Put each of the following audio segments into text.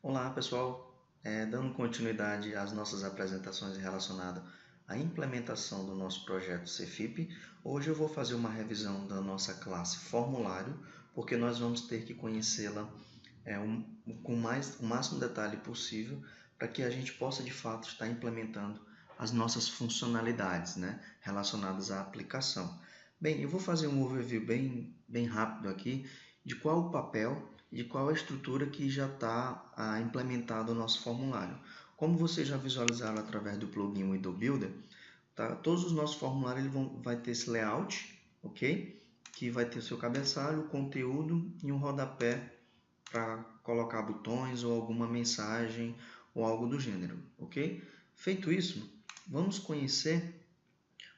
Olá pessoal, dando continuidade às nossas apresentações relacionadas à implementação do nosso projeto Cefip, hoje eu vou fazer uma revisão da nossa classe formulário, porque nós vamos ter que conhecê-la com o máximo detalhe possível para que a gente possa de fato estar implementando as nossas funcionalidades, né, relacionadas à aplicação. Bem, eu vou fazer um overview bem rápido aqui de qual o papel de qual a estrutura que já está implementada no nosso formulário. Como vocês já visualizaram através do plugin e do Builder, tá? Todos os nossos formulários vai ter esse layout, ok? Que vai ter o seu cabeçalho, o conteúdo e um rodapé para colocar botões ou alguma mensagem ou algo do gênero, ok? Feito isso, vamos conhecer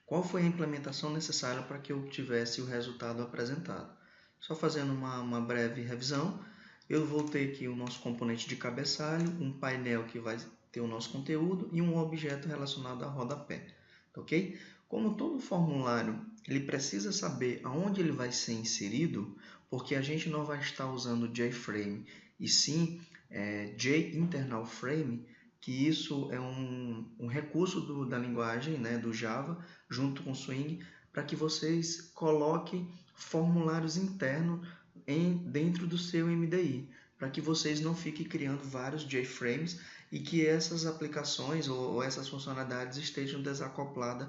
qual foi a implementação necessária para que eu tivesse o resultado apresentado. Só fazendo uma breve revisão, eu vou ter aqui o nosso componente de cabeçalho, um painel que vai ter o nosso conteúdo e um objeto relacionado a rodapé, ok? Como todo formulário ele precisa saber aonde ele vai ser inserido, porque a gente não vai estar usando JFrame e sim JInternalFrame, que isso é um recurso da linguagem, né, do Java, junto com o Swing, para que vocês coloquem formulários internos dentro do seu MDI, para que vocês não fiquem criando vários JFrames e que essas aplicações ou essas funcionalidades estejam desacopladas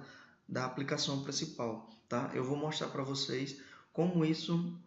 da aplicação principal. Tá? Eu vou mostrar para vocês como isso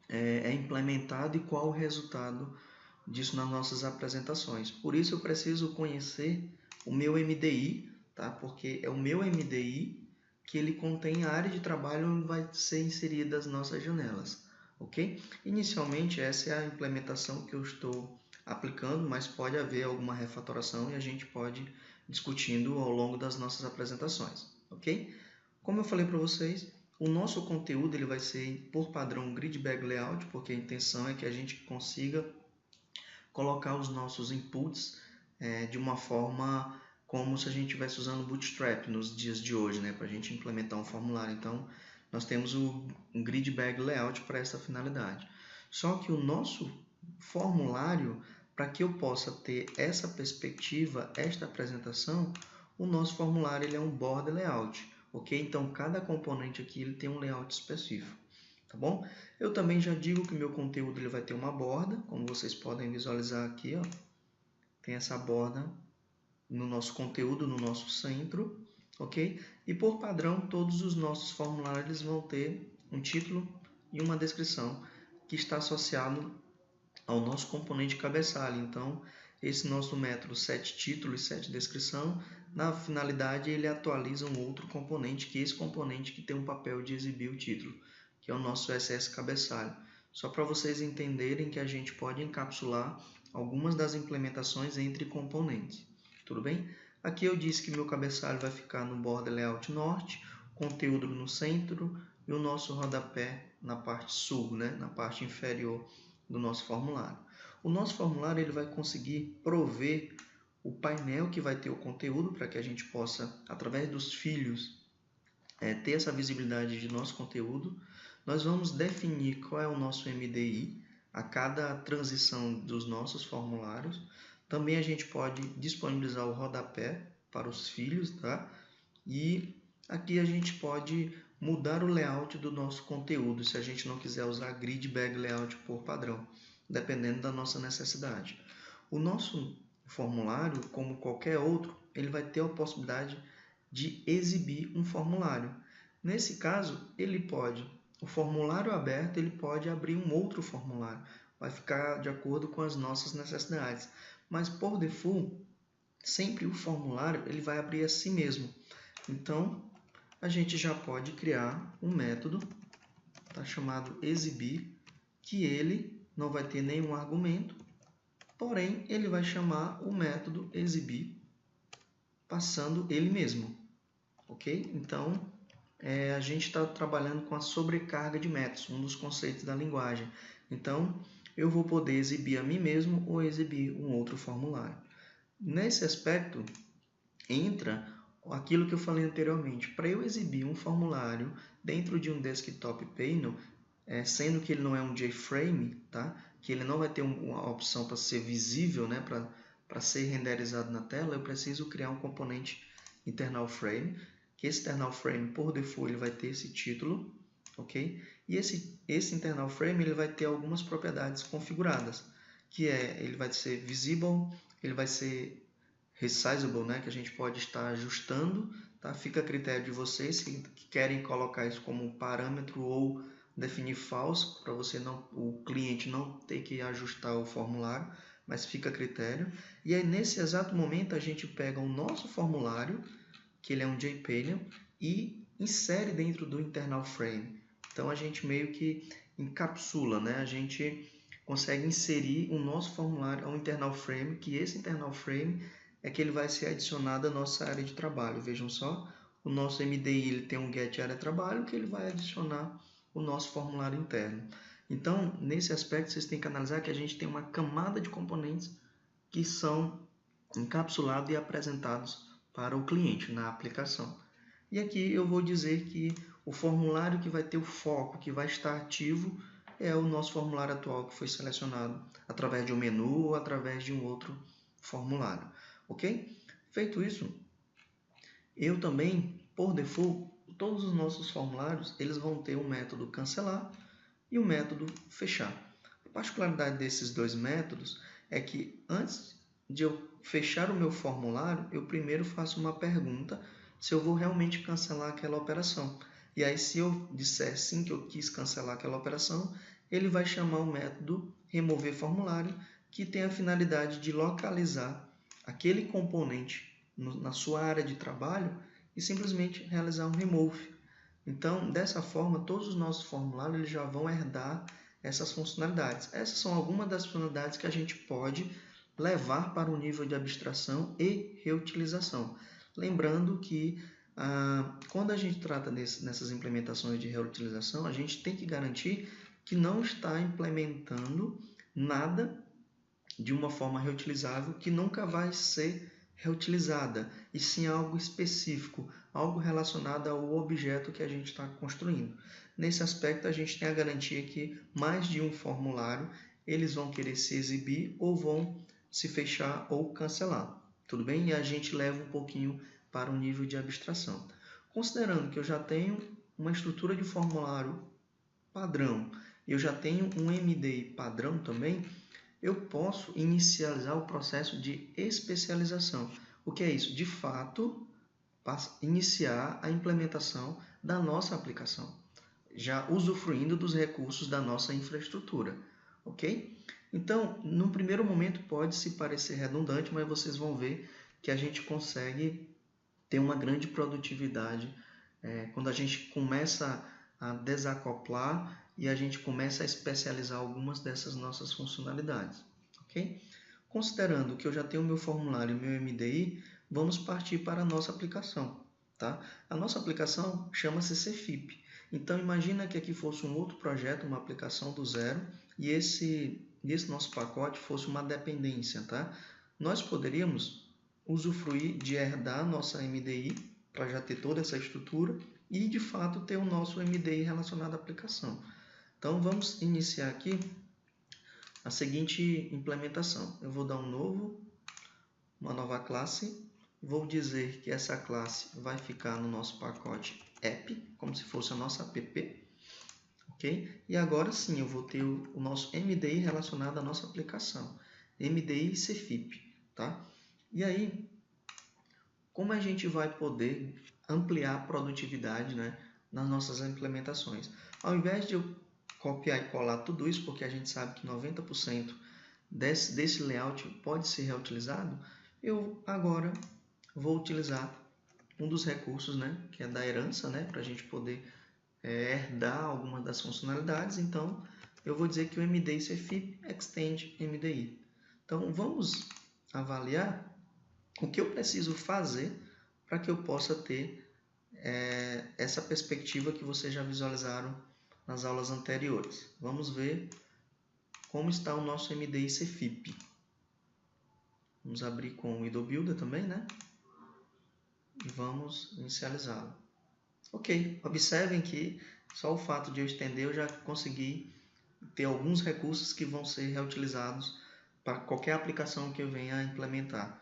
é implementado e qual o resultado disso nas nossas apresentações. Por isso eu preciso conhecer o meu MDI, tá? Porque é o meu MDI que ele contém a área de trabalho onde vai ser inseridas as nossas janelas, ok? Inicialmente essa é a implementação que eu estou aplicando, mas pode haver alguma refatoração e a gente pode ir discutindo ao longo das nossas apresentações, ok? Como eu falei para vocês, o nosso conteúdo ele vai ser por padrão grid bag layout, porque a intenção é que a gente consiga colocar os nossos inputs de uma forma como se a gente estivesse usando Bootstrap nos dias de hoje, né, para a gente implementar um formulário. Então, nós temos um grid bag layout para essa finalidade. Só que o nosso formulário, para que eu possa ter essa perspectiva, esta apresentação, o nosso formulário ele é um border layout, ok? Então, cada componente aqui ele tem um layout específico. Tá bom? Eu também já digo que o meu conteúdo ele vai ter uma borda, como vocês podem visualizar aqui, ó. Tem essa borda no nosso conteúdo, no nosso centro, ok? E por padrão, todos os nossos formulários vão ter um título e uma descrição que está associado ao nosso componente cabeçalho. Então, esse nosso método setTítulo e setDescrição, na finalidade, ele atualiza um outro componente, que é esse componente que tem um papel de exibir o título, que é o nosso CSS cabeçalho. Só para vocês entenderem que a gente pode encapsular algumas das implementações entre componentes. Tudo bem? Aqui eu disse que meu cabeçalho vai ficar no border layout norte, conteúdo no centro e o nosso rodapé na parte sul, né? Na parte inferior do nosso formulário. O nosso formulário ele vai conseguir prover o painel que vai ter o conteúdo para que a gente possa, através dos filhos, ter essa visibilidade de nosso conteúdo. Nós vamos definir qual é o nosso MDI a cada transição dos nossos formulários. Também a gente pode disponibilizar o rodapé para os filhos, tá? E aqui a gente pode mudar o layout do nosso conteúdo, se a gente não quiser usar grid bag layout por padrão, dependendo da nossa necessidade. O nosso formulário, como qualquer outro, ele vai ter a possibilidade de exibir um formulário. Nesse caso, o formulário aberto, ele pode abrir um outro formulário, vai ficar de acordo com as nossas necessidades. Mas por default, sempre o formulário ele vai abrir a si mesmo. Então, a gente já pode criar um método chamado exibir, que ele não vai ter nenhum argumento, porém ele vai chamar o método exibir passando ele mesmo, ok? Então, a gente está trabalhando com a sobrecarga de métodos, um dos conceitos da linguagem. Então, eu vou poder exibir a mim mesmo ou exibir um outro formulário. Nesse aspecto, entra aquilo que eu falei anteriormente. Para eu exibir um formulário dentro de um desktop panel, sendo que ele não é um JFrame, tá? que ele não vai ter uma opção para ser visível, né, para ser renderizado na tela, eu preciso criar um componente internal frame, que esse internal frame, por default, ele vai ter esse título, ok? E esse internal frame ele vai ter algumas propriedades configuradas, que ele vai ser visible, ele vai ser resizable, né, que a gente pode estar ajustando, tá? Fica a critério de vocês se querem colocar isso como um parâmetro ou definir false para o cliente não ter que ajustar o formulário, mas fica a critério. E aí nesse exato momento a gente pega o nosso formulário, que ele é um JPagian, e insere dentro do internal frame. Então a gente meio que encapsula, né? A gente consegue inserir o nosso formulário ao internal frame, que esse internal frame é que ele vai ser adicionado à nossa área de trabalho. Vejam só, o nosso MDI ele tem um get área de trabalho que ele vai adicionar o nosso formulário interno. Então, nesse aspecto, vocês têm que analisar que a gente tem uma camada de componentes que são encapsulados e apresentados para o cliente na aplicação. E aqui eu vou dizer que o formulário que vai ter o foco, que vai estar ativo, é o nosso formulário atual que foi selecionado através de um menu ou através de um outro formulário. Ok? Feito isso, eu também, por default, todos os nossos formulários eles vão ter um método cancelar e o método fechar. A particularidade desses dois métodos é que antes de eu fechar o meu formulário, eu primeiro faço uma pergunta se eu vou realmente cancelar aquela operação. E aí, se eu disser sim que eu quis cancelar aquela operação, ele vai chamar o método remover formulário, que tem a finalidade de localizar aquele componente na sua área de trabalho e simplesmente realizar um remove. Então, dessa forma, todos os nossos formulários eles já vão herdar essas funcionalidades. Essas são algumas das funcionalidades que a gente pode levar para o nível de abstração e reutilização. Lembrando que quando a gente trata nessas implementações de reutilização, a gente tem que garantir que não está implementando nada de uma forma reutilizável que nunca vai ser reutilizada, e sim algo específico, algo relacionado ao objeto que a gente está construindo. Nesse aspecto, a gente tem a garantia que mais de um formulário eles vão querer se exibir ou vão se fechar ou cancelar. Tudo bem? E a gente leva um pouquinho para o nível de abstração. Considerando que eu já tenho uma estrutura de formulário padrão, eu já tenho um MDI padrão também, eu posso inicializar o processo de especialização. O que é isso? De fato, iniciar a implementação da nossa aplicação, já usufruindo dos recursos da nossa infraestrutura, ok? Então, num primeiro momento pode se parecer redundante, mas vocês vão ver que a gente consegue ter uma grande produtividade quando a gente começa a desacoplar e a gente começa a especializar algumas dessas nossas funcionalidades, ok? Considerando que eu já tenho o meu formulário e o meu MDI, vamos partir para a nossa aplicação, tá? A nossa aplicação chama-se Cefip. Então, imagina que aqui fosse um outro projeto, uma aplicação do zero, e esse nosso pacote fosse uma dependência, tá? Nós poderíamos usufruir de herdar nossa MDI para já ter toda essa estrutura e, de fato, ter o nosso MDI relacionado à aplicação. Então, vamos iniciar aqui a seguinte implementação. Eu vou dar uma nova classe. Vou dizer que essa classe vai ficar no nosso pacote app, como se fosse a nossa app. Ok? E agora sim, eu vou ter o nosso MDI relacionado à nossa aplicação. MDI Cefip. Tá? E aí, como a gente vai poder ampliar a produtividade, né, nas nossas implementações? Ao invés de eu copiar e colar tudo isso, porque a gente sabe que 90% desse layout pode ser reutilizado, eu agora vou utilizar um dos recursos, né, que é da herança, né, para a gente poder herdar algumas das funcionalidades. Então, eu vou dizer que o MDI Cefip extend MDI. Então, vamos avaliar o que eu preciso fazer para que eu possa ter essa perspectiva que vocês já visualizaram nas aulas anteriores. Vamos ver como está o nosso MDI Cefip. Vamos abrir com o IDO Builder também, né? E vamos inicializá-lo. Ok, observem que só o fato de eu estender eu já consegui ter alguns recursos que vão ser reutilizados para qualquer aplicação que eu venha a implementar.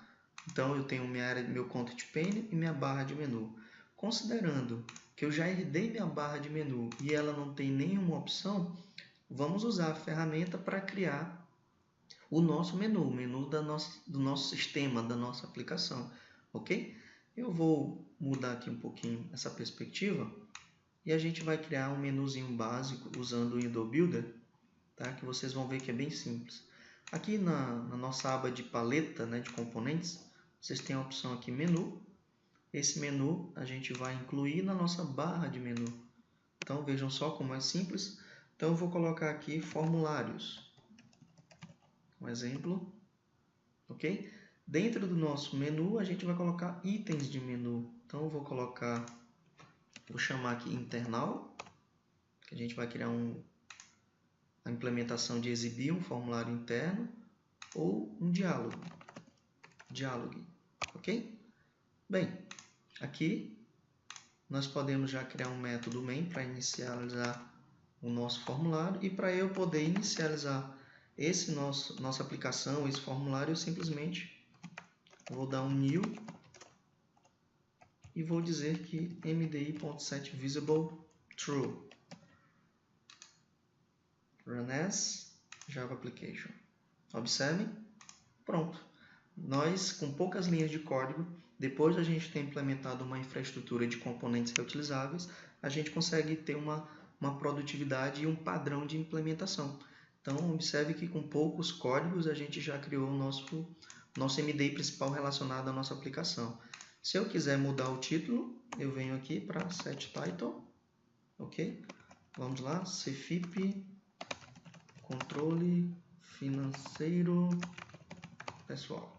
Então, eu tenho minha área, meu content pane e minha barra de menu. Considerando que eu já herdei minha barra de menu e ela não tem nenhuma opção, vamos usar a ferramenta para criar o nosso menu, o menu do nosso sistema, da nossa aplicação, ok? Eu vou mudar aqui um pouquinho essa perspectiva e a gente vai criar um menuzinho básico usando o Window Builder, tá? Que vocês vão ver que é bem simples. Aqui na nossa aba de paleta, né, de componentes, vocês têm a opção aqui menu. Esse menu a gente vai incluir na nossa barra de menu. Então vejam só como é simples. Então eu vou colocar aqui formulários. Um exemplo, ok? Dentro do nosso menu a gente vai colocar itens de menu. Então eu vou chamar aqui internal, que a gente vai criar a implementação de exibir um formulário interno ou um diálogo, ok? Bem, aqui nós podemos já criar um método main para inicializar o nosso formulário e para eu poder inicializar nossa aplicação, esse formulário, eu simplesmente vou dar um new e vou dizer que mdi.setVisible true run as Java application. Observem, pronto. Nós, com poucas linhas de código, depois de a gente ter implementado uma infraestrutura de componentes reutilizáveis, a gente consegue ter uma produtividade e um padrão de implementação. Então, observe que com poucos códigos a gente já criou o nosso MDI principal relacionado à nossa aplicação. Se eu quiser mudar o título, eu venho aqui para Set Title, ok? Vamos lá, CFIP, controle financeiro pessoal.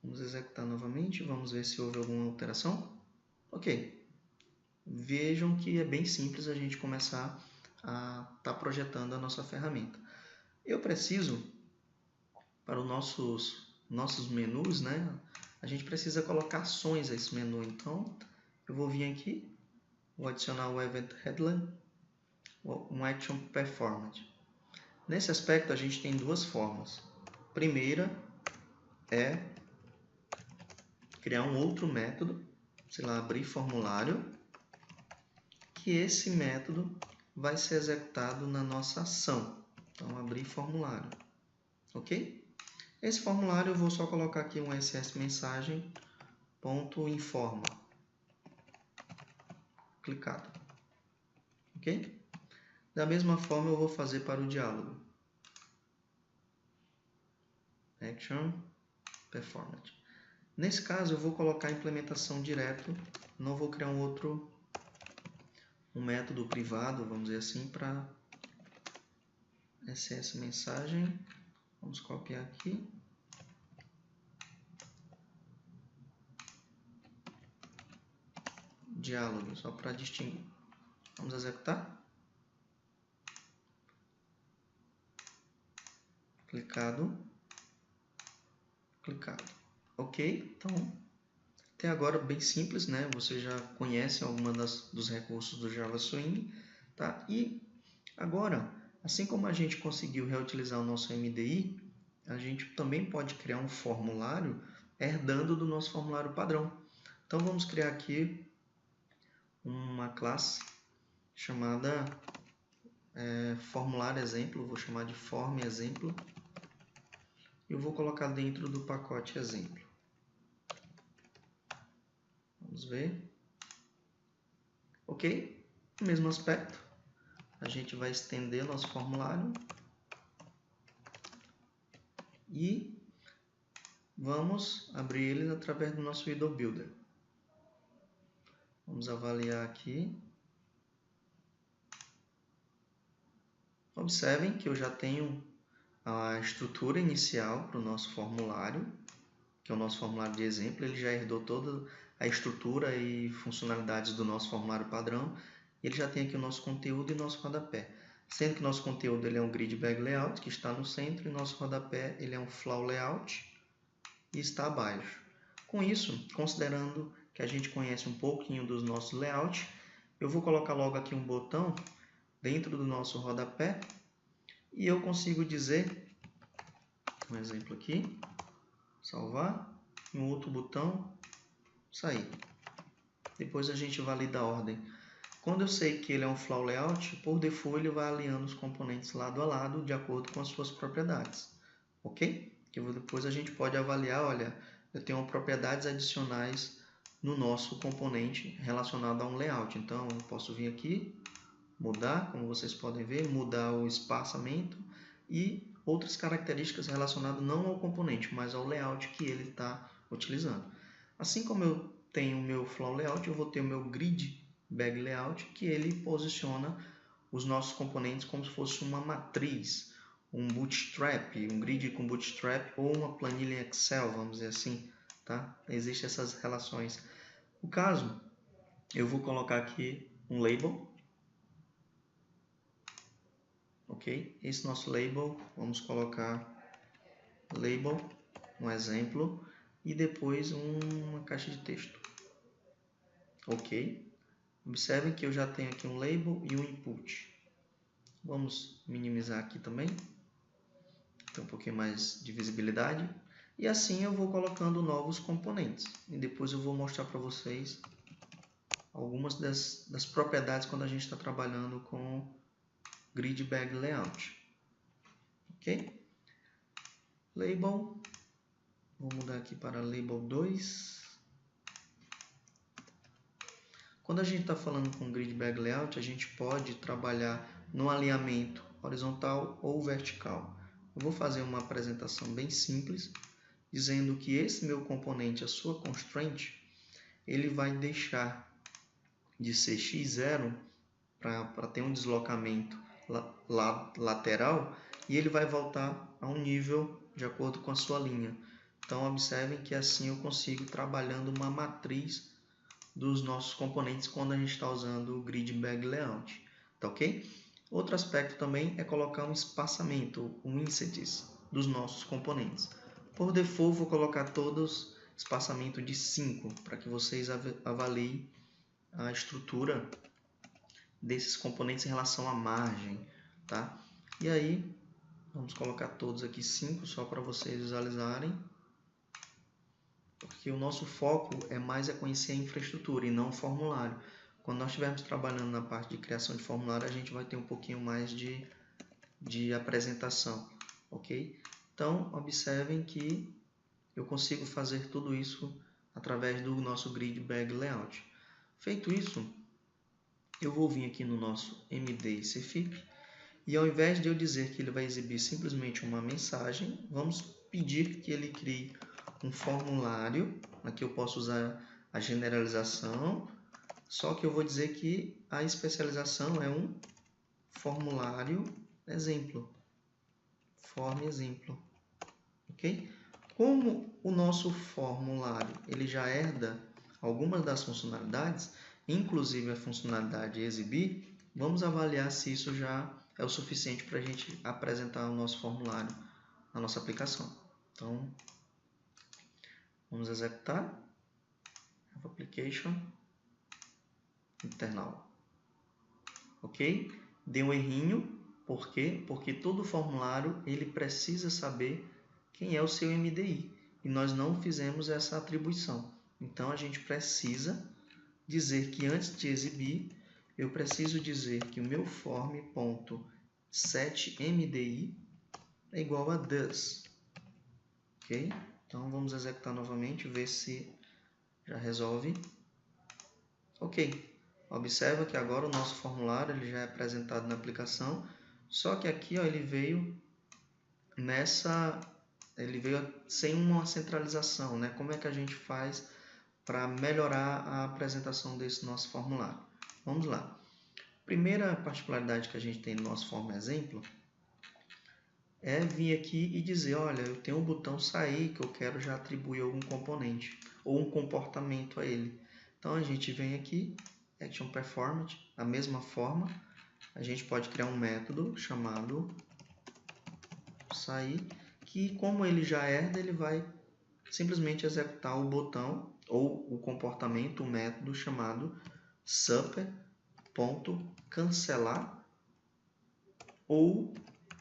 Vamos executar novamente, vamos ver se houve alguma alteração. Ok, vejam que é bem simples a gente começar a estar projetando a nossa ferramenta. Eu preciso, para os nossos menus, né, a gente precisa colocar ações a esse menu. Então, eu vou vir aqui, vou adicionar o Event Headline, um Action Performed. Nesse aspecto, a gente tem duas formas. Primeira é criar um outro método, sei lá, abrir formulário, que esse método vai ser executado na nossa ação. Então, abrir formulário, ok? Esse formulário eu vou só colocar aqui um SS mensagem .informa, clicado, ok? Da mesma forma eu vou fazer para o diálogo. Action Performed. Nesse caso, eu vou colocar a implementação direto, não vou criar um método privado, vamos dizer assim, para SS mensagem. Vamos copiar aqui. Diálogo, só para distinguir. Vamos executar. Clicado. Ok, então até agora bem simples, né? Você já conhece alguma dos recursos do Java Swing, tá? E agora, assim como a gente conseguiu reutilizar o nosso MDI, a gente também pode criar um formulário herdando do nosso formulário padrão. Então vamos criar aqui uma classe chamada formulário exemplo, vou chamar de form exemplo. Eu vou colocar dentro do pacote exemplo. Vamos ver. Ok? No mesmo aspecto, a gente vai estender nosso formulário e vamos abrir ele através do nosso Window Builder. Vamos avaliar aqui. Observem que eu já tenho a estrutura inicial para o nosso formulário, que é o nosso formulário de exemplo. Ele já herdou toda a estrutura e funcionalidades do nosso formulário padrão. Ele já tem aqui o nosso conteúdo e o nosso rodapé. Sendo que nosso conteúdo ele é um grid bag layout, que está no centro, e nosso rodapé ele é um flow layout e está abaixo. Com isso, considerando que a gente conhece um pouquinho dos nossos layouts, eu vou colocar logo aqui um botão dentro do nosso rodapé e eu consigo dizer, um exemplo aqui, salvar, um outro botão, sair. Depois a gente valida a ordem. Quando eu sei que ele é um flow layout, por default ele vai alinhando os componentes lado a lado de acordo com as suas propriedades, ok? Que depois a gente pode avaliar, olha, eu tenho propriedades adicionais no nosso componente relacionado a um layout. Então eu posso vir aqui, mudar, como vocês podem ver, mudar o espaçamento e outras características relacionadas não ao componente, mas ao layout que ele está utilizando. Assim como eu tenho o meu flow layout, eu vou ter o meu grid bag layout, que ele posiciona os nossos componentes como se fosse uma matriz, um bootstrap, um grid com bootstrap ou uma planilha em Excel, vamos dizer assim, tá? Existem essas relações. No caso, eu vou colocar aqui um label, ok? Esse nosso label, vamos colocar label, um exemplo, e depois uma caixa de texto, ok? Observem que eu já tenho aqui um label e um input. Vamos minimizar aqui também, tem um pouquinho mais de visibilidade. E assim eu vou colocando novos componentes. E depois eu vou mostrar para vocês algumas das propriedades quando a gente está trabalhando com Grid Bag Layout. Ok? Label. Vou mudar aqui para Label 2. Quando a gente está falando com Grid Bag Layout, a gente pode trabalhar no alinhamento horizontal ou vertical. Eu vou fazer uma apresentação bem simples, dizendo que esse meu componente, a sua constraint, ele vai deixar de ser x0 para ter um deslocamento lateral e ele vai voltar a um nível de acordo com a sua linha. Então, observem que assim eu consigo trabalhando uma matriz dos nossos componentes quando a gente está usando o Grid Bag Layout, tá ok? Outro aspecto também é colocar um espaçamento, um inset dos nossos componentes. Por default, vou colocar todos espaçamento de 5, para que vocês avaliem a estrutura desses componentes em relação à margem, tá? E aí, vamos colocar todos aqui 5, só para vocês visualizarem, porque o nosso foco é mais conhecer a infraestrutura e não o formulário. Quando nós estivermos trabalhando na parte de criação de formulário, a gente vai ter um pouquinho mais de apresentação, ok? Então, observem que eu consigo fazer tudo isso através do nosso Grid Bag Layout. Feito isso, eu vou vir aqui no nosso MD CFIP e ao invés de eu dizer que ele vai exibir simplesmente uma mensagem, vamos pedir que ele crie um formulário. Aqui eu posso usar a generalização, só que eu vou dizer que a especialização é um formulário exemplo. Form exemplo. Ok? Como o nosso formulário ele já herda algumas das funcionalidades, inclusive a funcionalidade exibir, vamos avaliar se isso já é o suficiente para a gente apresentar o nosso formulário na nossa aplicação. Então, vamos executar. Application internal. Ok? Deu um errinho. Por quê? Porque todo formulário ele precisa saber quem é o seu MDI. E nós não fizemos essa atribuição. Então, a gente precisa dizer que antes de exibir, eu preciso dizer que o meu form.setMDI é igual a does. Ok? Então, vamos executar novamente, ver se já resolve. Ok. Observa que agora o nosso formulário ele já é apresentado na aplicação, só que aqui ó, ele veio sem uma centralização, né? Como é que a gente faz para melhorar a apresentação desse nosso formulário? Vamos lá. Primeira particularidade que a gente tem no nosso form exemplo é vir aqui e dizer, olha, eu tenho um botão sair que eu quero já atribuir algum componente ou um comportamento a ele. Então a gente vem aqui, action performance, da mesma forma, a gente pode criar um método chamado sair, que como ele já herda, ele vai simplesmente executar o botão ou o comportamento, o método chamado super.cancelar ou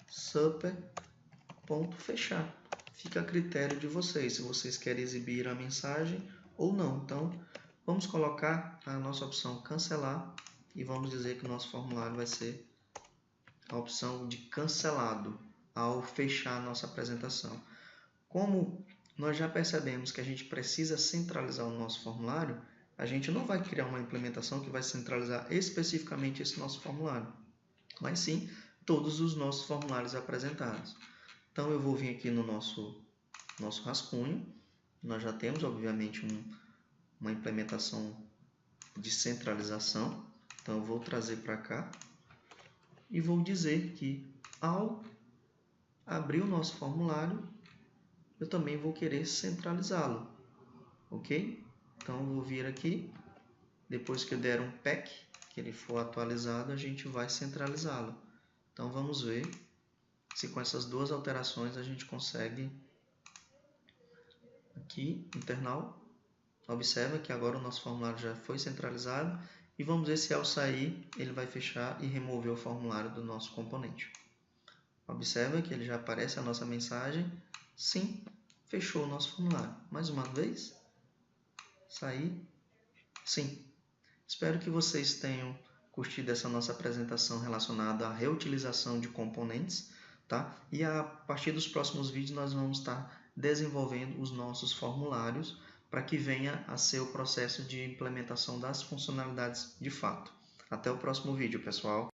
super.fechar. Fica a critério de vocês, se vocês querem exibir a mensagem ou não. Então, vamos colocar a nossa opção cancelar e vamos dizer que o nosso formulário vai ser a opção de cancelado ao fechar a nossa apresentação. Como nós já percebemos que a gente precisa centralizar o nosso formulário, a gente não vai criar uma implementação que vai centralizar especificamente esse nosso formulário, mas sim todos os nossos formulários apresentados. Então eu vou vir aqui no nosso rascunho, nós já temos obviamente uma implementação de centralização, então eu vou trazer para cá e vou dizer que ao abrir o nosso formulário, eu também vou querer centralizá-lo, ok? Então eu vou vir aqui, depois que eu der um pack, que ele for atualizado, a gente vai centralizá-lo. Então vamos ver se com essas duas alterações a gente consegue aqui, internal, observa que agora o nosso formulário já foi centralizado e vamos ver se ao sair ele vai fechar e remover o formulário do nosso componente. Observa que ele já aparece a nossa mensagem, sim, fechou o nosso formulário. Mais uma vez, sair, sim. Espero que vocês tenham curtido essa nossa apresentação relacionada à reutilização de componentes, tá? E a partir dos próximos vídeos nós vamos estar desenvolvendo os nossos formulários para que venha a ser o processo de implementação das funcionalidades de fato. Até o próximo vídeo, pessoal!